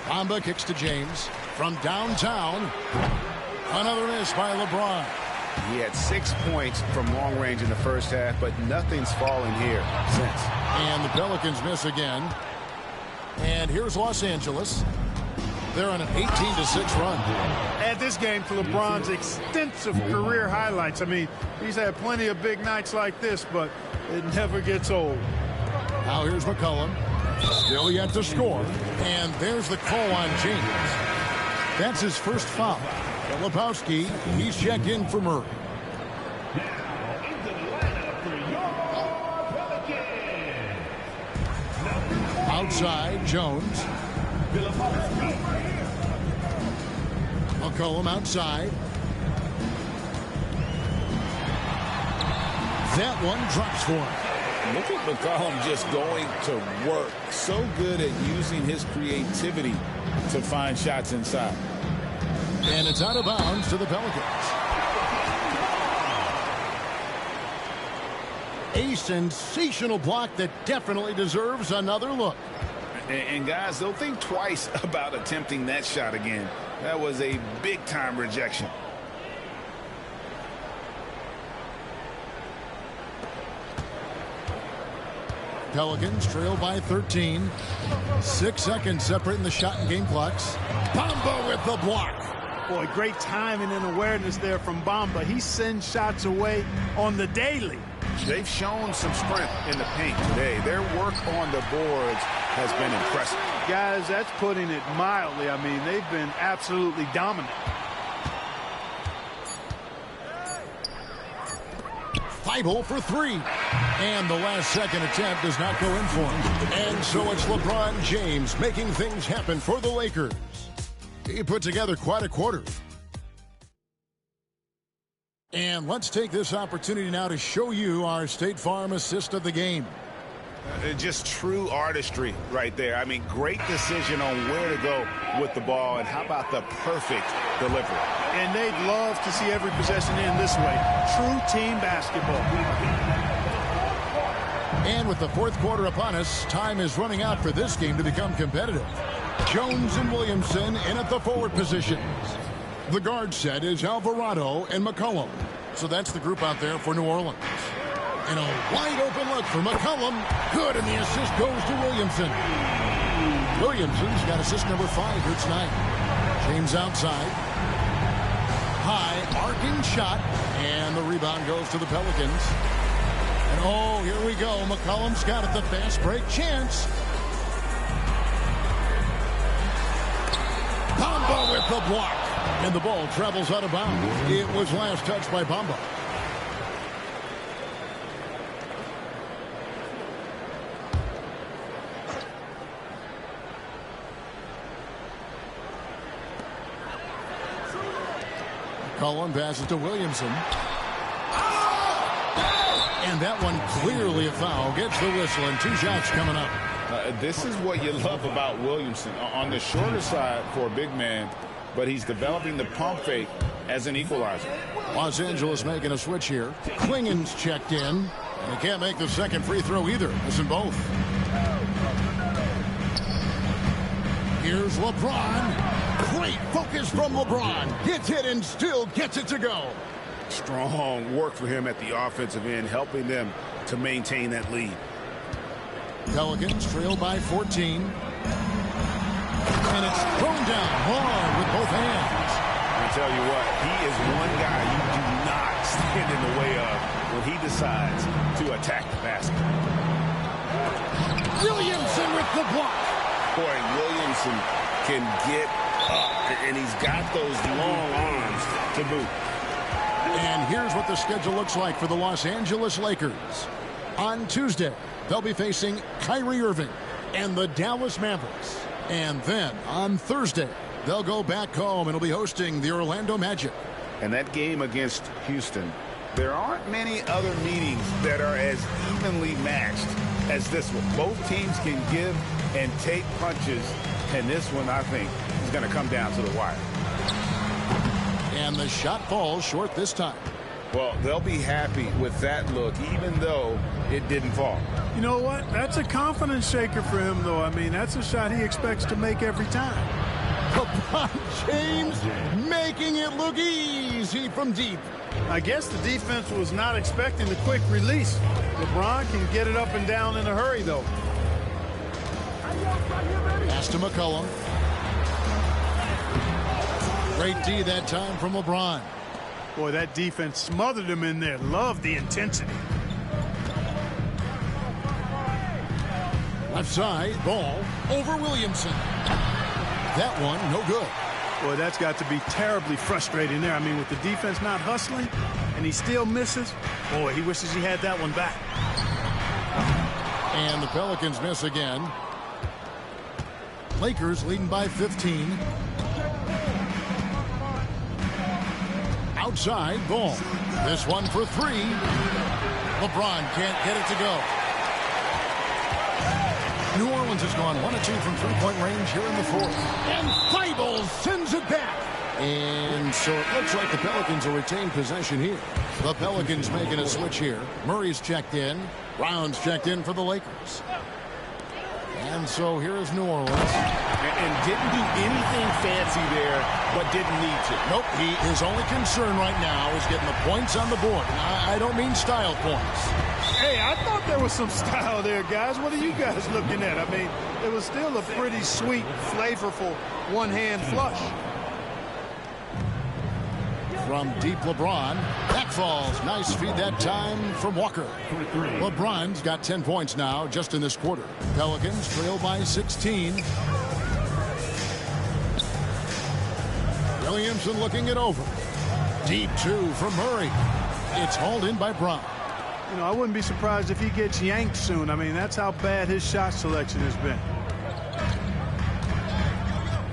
Bamba kicks to James from downtown. Another miss by LeBron. He had 6 points from long range in the first half, but nothing's fallen here since. And the Pelicans miss again. And here's Los Angeles. They're on an 18-6 run. Add this game to LeBron's extensive career highlights. I mean, he's had plenty of big nights like this, but it never gets old. Now here's McCollum. Still yet to score. And there's the call on James. That's his first foul. Lebowski, he's checked in for Murray. Outside, Jones. McCollum outside. That one drops for him. Look at McCollum just going to work. So good at using his creativity to find shots inside. And it's out of bounds to the Pelicans. A sensational block that definitely deserves another look. And guys, don't think twice about attempting that shot again. That was a big-time rejection. Pelicans trail by 13. 6 seconds separating the shot and game clocks. Bamba with the block. Boy, great timing and awareness there from Bamba. He sends shots away on the daily. They've shown some strength in the paint today. Their work on the boards has been impressive. Guys, that's putting it mildly. I mean, they've been absolutely dominant. Thibault for three. And the last second attempt does not go in for him. And so it's LeBron James making things happen for the Lakers. He put together quite a quarter. And let's take this opportunity now to show you our State Farm assist of the game. Just true artistry right there. I mean, great decision on where to go with the ball, and how about the perfect delivery? And they'd love to see every possession in this way. True team basketball. And with the fourth quarter upon us, time is running out for this game to become competitive. Jones and Williamson in at the forward positions. The guard set is Alvarado and McCollum. So that's the group out there for New Orleans. And a wide open look for McCollum. Good, and the assist goes to Williamson. Williamson's got assist number 5 here tonight. James outside. High, arcing shot. And the rebound goes to the Pelicans. And oh, here we go. McCollum's got it, the fast break chance. Bamba with the block. And the ball travels out of bounds. It was last touched by Bamba. Cullen passes to Williamson. And that one clearly a foul. Gets the whistle, and 2 shots coming up. This is what you love about Williamson. On the shorter side for a big man, but he's developing the pump fake as an equalizer. Los Angeles making a switch here. Klingen's checked in. And he can't make the second free throw either. Missing both. Here's LeBron. Great focus from LeBron. Gets hit and still gets it to go. Strong work for him at the offensive end, helping them to maintain that lead. Pelicans trail by 14. And it's thrown down hard with both hands. I tell you what, he is one guy you do not stand in the way of when he decides to attack the basket. Williamson with the block. Boy, Williamson can get up, and he's got those long arms to boot. And here's what the schedule looks like for the Los Angeles Lakers. On Tuesday, they'll be facing Kyrie Irving and the Dallas Mavericks. And then on Thursday, they'll go back home and will be hosting the Orlando Magic. And that game against Houston, there aren't many other meetings that are as evenly matched as this one. Both teams can give and take punches, and this one, I think, is going to come down to the wire. And the shot falls short this time. Well, they'll be happy with that look, even though it didn't fall. You know what? That's a confidence shaker for him, though. I mean, that's a shot he expects to make every time. LeBron James making it look easy from deep. I guess the defense was not expecting the quick release. LeBron can get it up and down in a hurry, though. Pass to McCollum. Great D that time from LeBron. Boy, that defense smothered him in there. Love the intensity. Left side, ball over Williamson. That one, no good. Boy, that's got to be terribly frustrating there. I mean, with the defense not hustling and he still misses, boy, he wishes he had that one back. And the Pelicans miss again. Lakers leading by 15. Outside, ball. This one for three. LeBron can't get it to go. New Orleans has gone 1 of 2 from three-point range here in the fourth. And Thibault sends it back. And so it looks like the Pelicans will retain possession here. The Pelicans making a switch here. Murray's checked in. Brown's checked in for the Lakers. And so here is New Orleans. And didn't do anything fancy there, but didn't need to. Nope, his only concern right now is getting the points on the board. I don't mean style points. Hey, I thought there was some style there, guys. What are you guys looking at? I mean, it was still a pretty sweet, flavorful one-hand flush. From deep, LeBron. Back falls. Nice feed that time from Walker. LeBron's got 10 points now just in this quarter. Pelicans trail by 16. Williamson looking it over. Deep two from Murray. It's hauled in by Brown. You know, I wouldn't be surprised if he gets yanked soon. I mean, that's how bad his shot selection has been.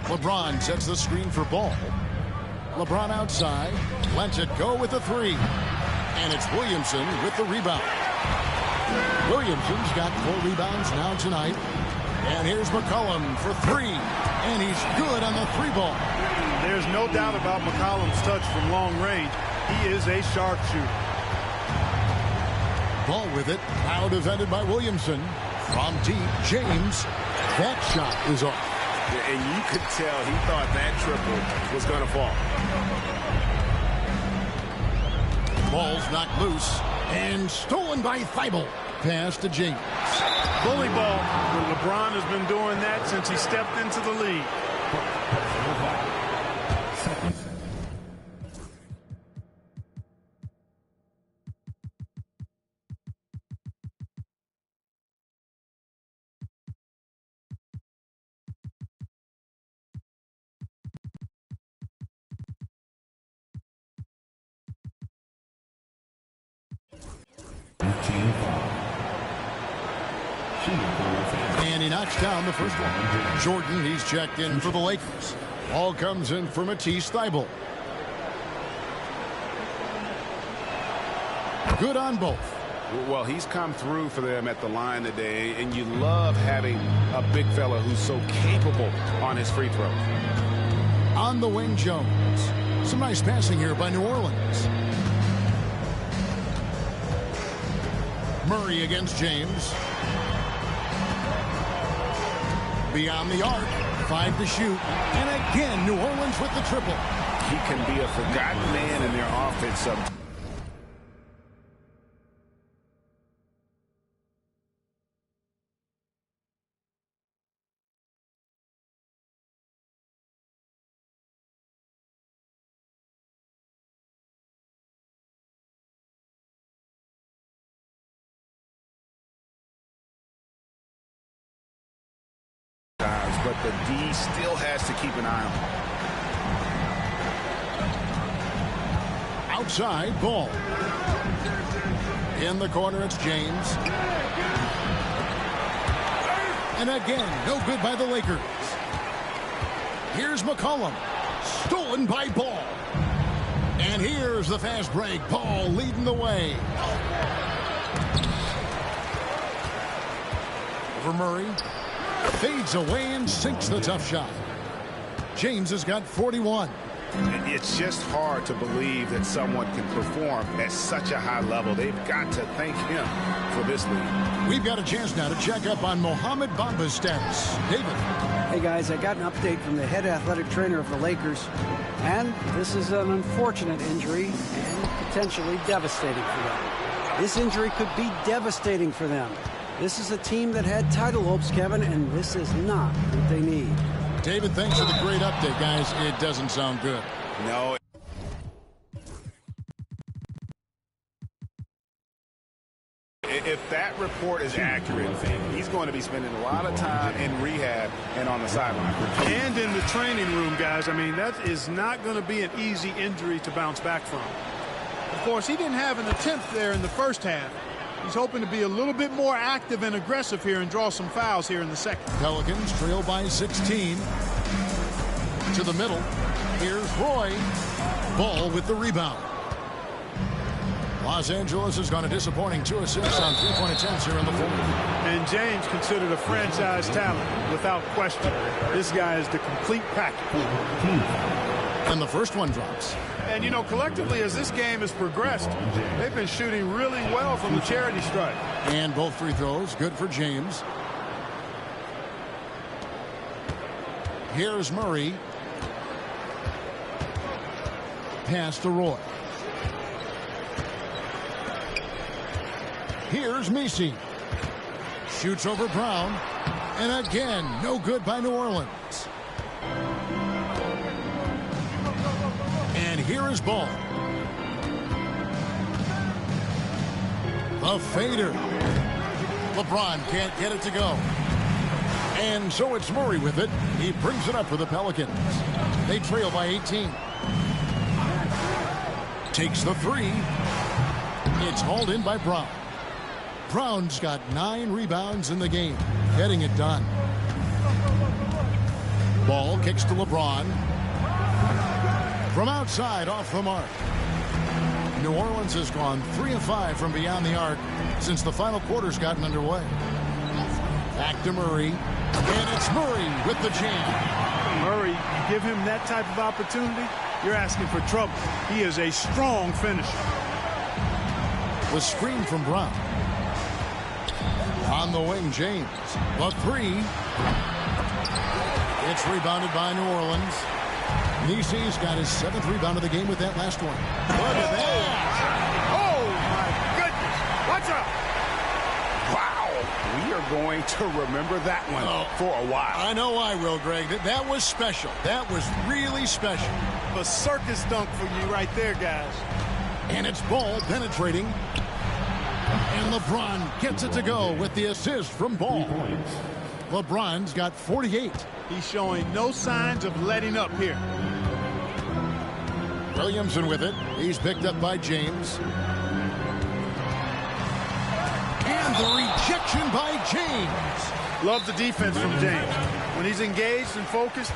LeBron sets the screen for Ball. LeBron outside, lets it go with the three. And it's Williamson with the rebound. Williamson's got 4 rebounds now tonight. And here's McCollum for three. And he's good on the three ball. There's no doubt about McCollum's touch from long range. He is a sharpshooter. Ball with it. Now defended by Williamson. From deep, James. That shot is off. And you could tell he thought that triple was going to fall. Ball's knocked loose and stolen by Thibault. Pass to James. Bully ball. Well, LeBron has been doing that since he stepped into the league. And he knocks down the first one. Jordan, he's checked in for the Lakers. Ball comes in for Matisse Thybulle. Good on both. Well, he's come through for them at the line today, and you love having a big fella who's so capable on his free throws. On the wing, Jones. Some nice passing here by New Orleans. Murray against James. Beyond the arc, 5 to shoot. And again, New Orleans with the triple. He can be a forgotten man in their offense sometimes. But the D still has to keep an eye on him. Outside, Ball. In the corner, it's James. And again, no good by the Lakers. Here's McCollum. Stolen by Ball. And here's the fast break. Ball leading the way. Over Murray. Fades away and sinks the tough shot. James has got 41. It's just hard to believe that someone can perform at such a high level. They've got to thank him for this lead. We've got a chance now to check up on Mohamed Bamba's status. David. Hey, guys, I got an update from the head athletic trainer of the Lakers, and this is an unfortunate injury and potentially devastating for them. This injury could be devastating for them. This is a team that had title hopes, Kevin, and this is not what they need. David, thanks for the great update, guys. It doesn't sound good. No. If that report is accurate, he's going to be spending a lot of time in rehab and on the sideline. And in the training room, guys. I mean, that is not going to be an easy injury to bounce back from. Of course, he didn't have an attempt there in the first half. He's hoping to be a little bit more active and aggressive here and draw some fouls here in the second. Pelicans trail by 16. To the middle. Here's Roy. Ball with the rebound. Los Angeles has gone a disappointing 2 assists on 3-point attempts here in the fourth. And James considered a franchise talent without question. This guy is the complete package. And the first one drops. And, you know, collectively, as this game has progressed, they've been shooting really well from the charity stripe. And both free throws, good for James. Here's Murray. Pass to Roy. Here's Messi. Shoots over Brown. And again, no good by New Orleans. And here is Ball. The fader. LeBron can't get it to go. And so it's Murray with it. He brings it up for the Pelicans. They trail by 18. Takes the three. It's hauled in by Brown. Brown's got 9 rebounds in the game. Getting it done. Ball kicks to LeBron. From outside, off the mark. New Orleans has gone 3 of 5 from beyond the arc since the final quarter's gotten underway. Back to Murray. And it's Murray with the jam. Murray, you give him that type of opportunity, you're asking for trouble. He is a strong finisher. The screen from Brown. On the wing, James. The three. It's rebounded by New Orleans. Nisi's got his 7th rebound of the game with that last one. Look at that. Oh, my goodness. Watch out. Wow. We are going to remember that one for a while. I know I will, Greg. That was special. That was really special. A circus dunk for you right there, guys. And it's Ball penetrating. And LeBron gets it to go with the assist from Ball. LeBron's got 48. He's showing no signs of letting up here. Williamson with it. He's picked up by James. And the rejection by James. Love the defense from James. When he's engaged and focused,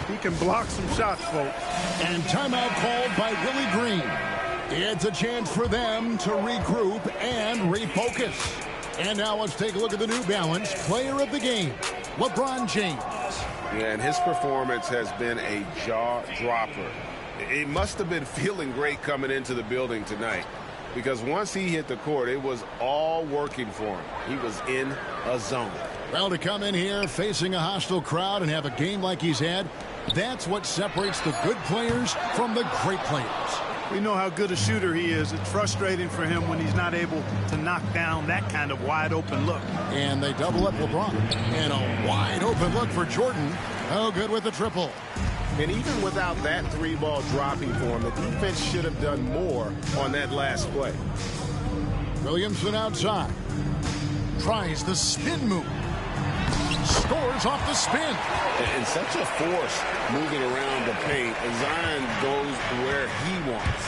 he can block some shots, folks. And timeout called by Willie Green. It's a chance for them to regroup and refocus. And now let's take a look at the New Balance player of the game, LeBron James. Yeah, and his performance has been a jaw-dropper. He must have been feeling great coming into the building tonight, because once he hit the court, it was all working for him. He was in a zone. Well, to come in here facing a hostile crowd and have a game like he's had, that's what separates the good players from the great players. We know how good a shooter he is. It's frustrating for him when he's not able to knock down that kind of wide-open look. And they double up LeBron. And a wide-open look for Jordan. Oh, good with the triple. And even without that 3-ball dropping for him, the defense should have done more on that last play. Williamson outside. Tries the spin move. Scores off the spin. And such a force moving around the paint. And Zion goes where he wants.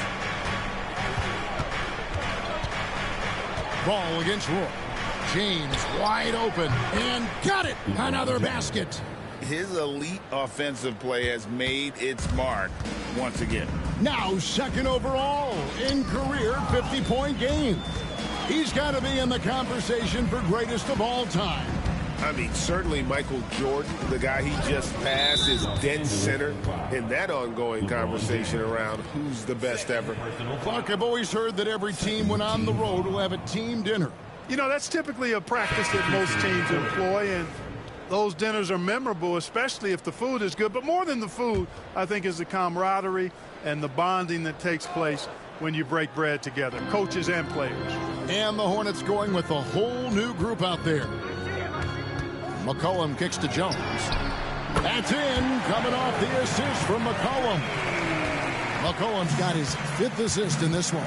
Ball against Roy. James wide open. And got it. Another basket. His elite offensive play has made its mark once again. Now second overall in career 50-point games. He's got to be in the conversation for greatest of all time. I mean, certainly Michael Jordan, the guy he just passed, is dead center in that ongoing conversation around who's the best ever. Clark, I've always heard that every team when on the road will have a team dinner. You know, that's typically a practice that most teams employ, and those dinners are memorable, especially if the food is good. But more than the food, I think, is the camaraderie and the bonding that takes place when you break bread together, coaches and players. And the Hornets going with a whole new group out there. McCollum kicks to Jones. That's in, coming off the assist from McCollum. McCollum's got his 5th assist in this one.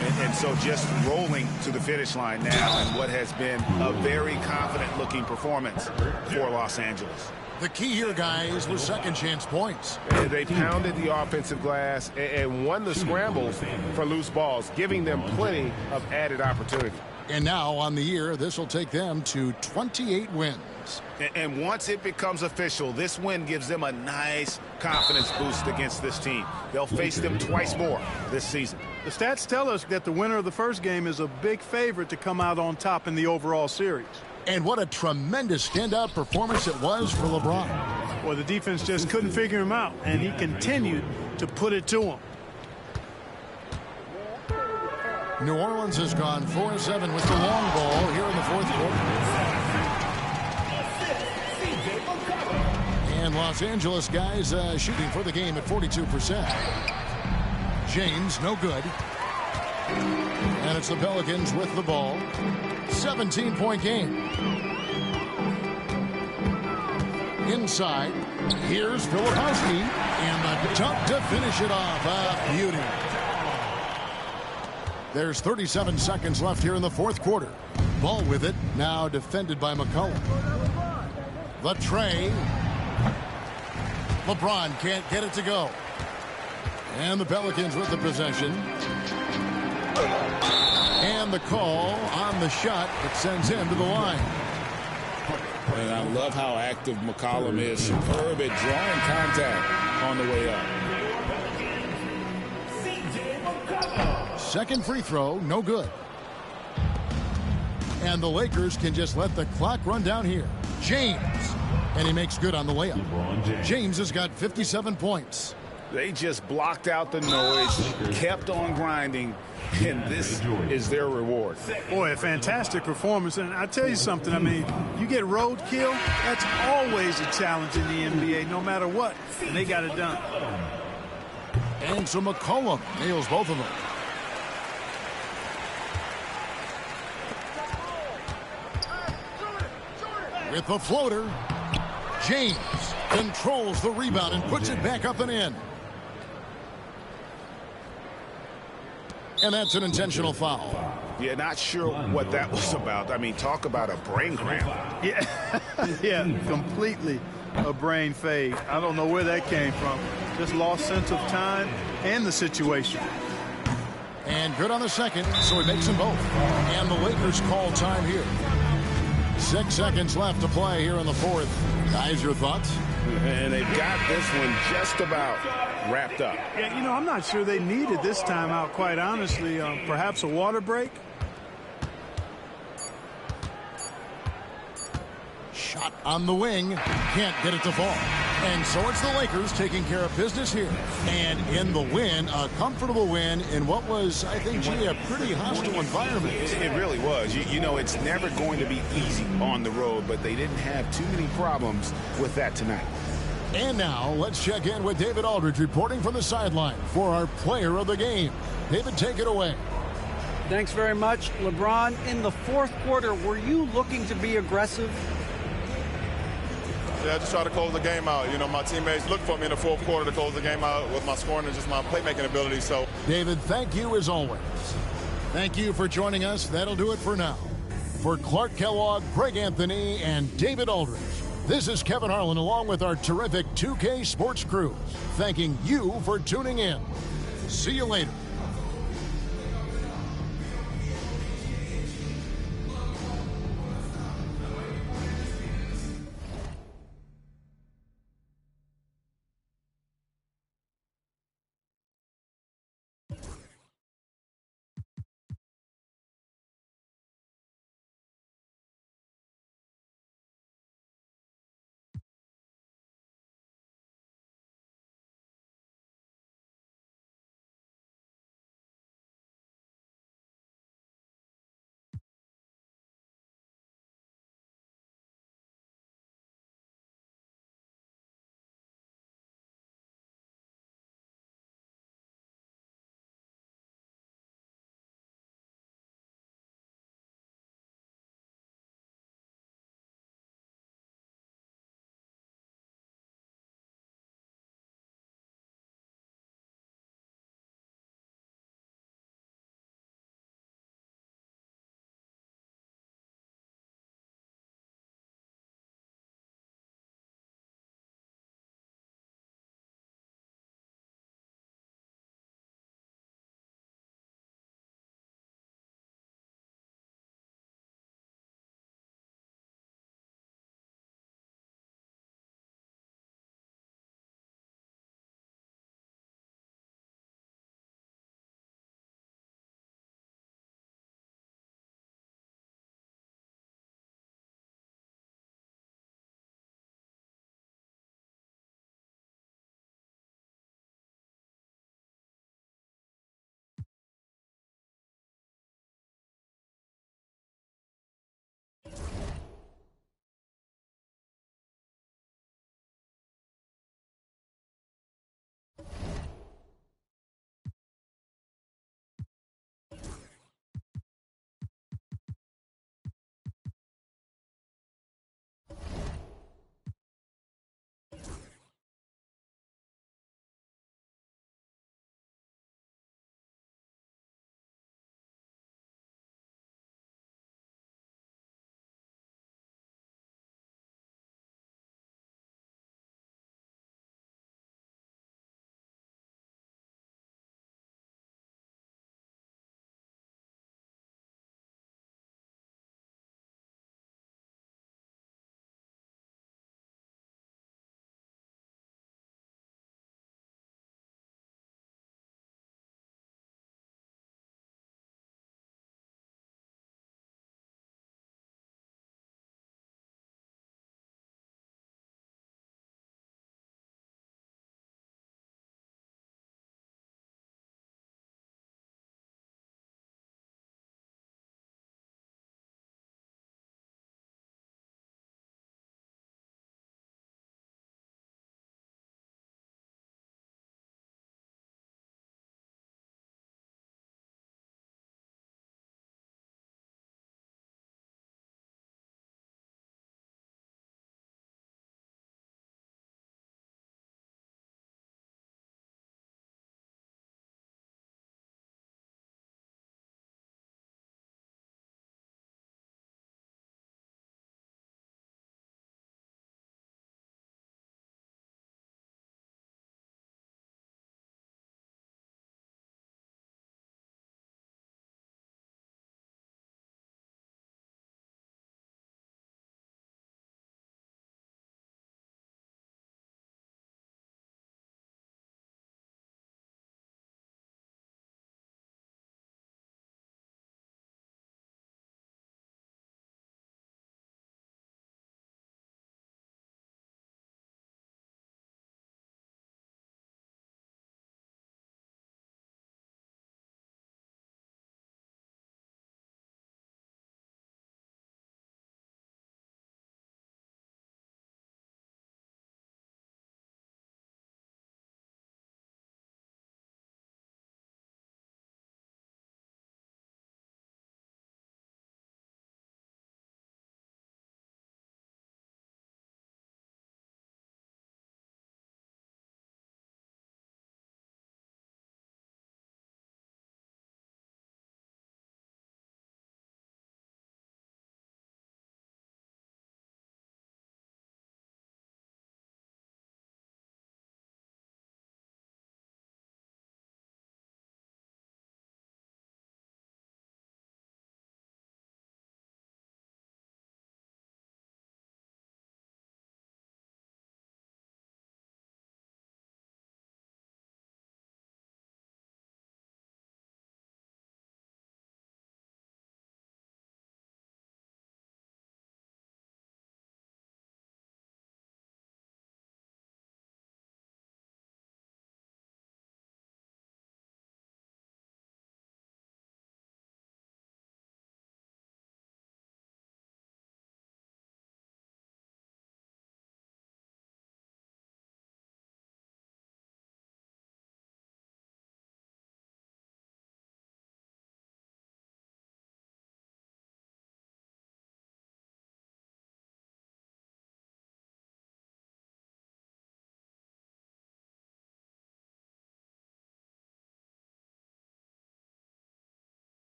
And so just rolling to the finish line now in what has been a very confident-looking performance for Los Angeles. The key here, guys, was second chance points. And they pounded the offensive glass and won the scrambles for loose balls, giving them plenty of added opportunity. And now on the year, this will take them to 28 wins. And once it becomes official, this win gives them a nice confidence boost against this team. They'll face them twice more this season. The stats tell us that the winner of the first game is a big favorite to come out on top in the overall series. And what a tremendous standout performance it was for LeBron. Well, the defense just couldn't figure him out, and he continued to put it to him. New Orleans has gone 4-7 with the long ball here in the fourth quarter. And Los Angeles guys shooting for the game at 42%. James, no good. And it's the Pelicans with the ball. 17-point game. Inside, here's Filipowski, and the dunk to finish it off. Beauty. There's 37 seconds left here in the fourth quarter. Ball with it, now defended by McCollum. The tray. LeBron can't get it to go. And the Pelicans with the possession. And the call on the shot that sends him to the line. And I love how active McCollum is. Superb at drawing contact on the way up. Second free throw, no good. And the Lakers can just let the clock run down here. James. And he makes good on the layup. James has got 57 points. They just blocked out the noise, kept on grinding, and this is their reward. Boy, a fantastic performance. And I tell you something, I mean, you get roadkill, that's always a challenge in the NBA, no matter what. And they got it done. And so McCollum nails both of them. With the floater, James controls the rebound and puts it back up and in. And that's an intentional foul. Yeah, not sure what that was about. I mean, talk about a brain cramp. Yeah, yeah, completely a brain fade. I don't know where that came from. Just lost sense of time and the situation. And good on the second, so he makes them both. And the Lakers call time here. 6 seconds left to play here in the fourth. Guys, your thoughts? And they've got this one just about wrapped up. Yeah, you know, I'm not sure they needed this timeout, quite honestly. Perhaps a water break? Shot on the wing. Can't get it to fall. And so it's the Lakers taking care of business here. And in the win, a comfortable win in what was, I think, gee, a pretty hostile environment. It really was. You know, it's never going to be easy on the road, but they didn't have too many problems with that tonight. And now let's check in with David Aldridge reporting from the sideline for our player of the game. David, take it away. Thanks very much. LeBron, in the fourth quarter, were you looking to be aggressive? Yeah, I just try to close the game out. You know, my teammates look for me in the fourth quarter to close the game out with my scoring and just my playmaking ability. So, David, thank you as always. Thank you for joining us. That'll do it for now. For Clark Kellogg, Greg Anthony, and David Aldridge, this is Kevin Harlan along with our terrific 2K Sports crew, thanking you for tuning in. See you later.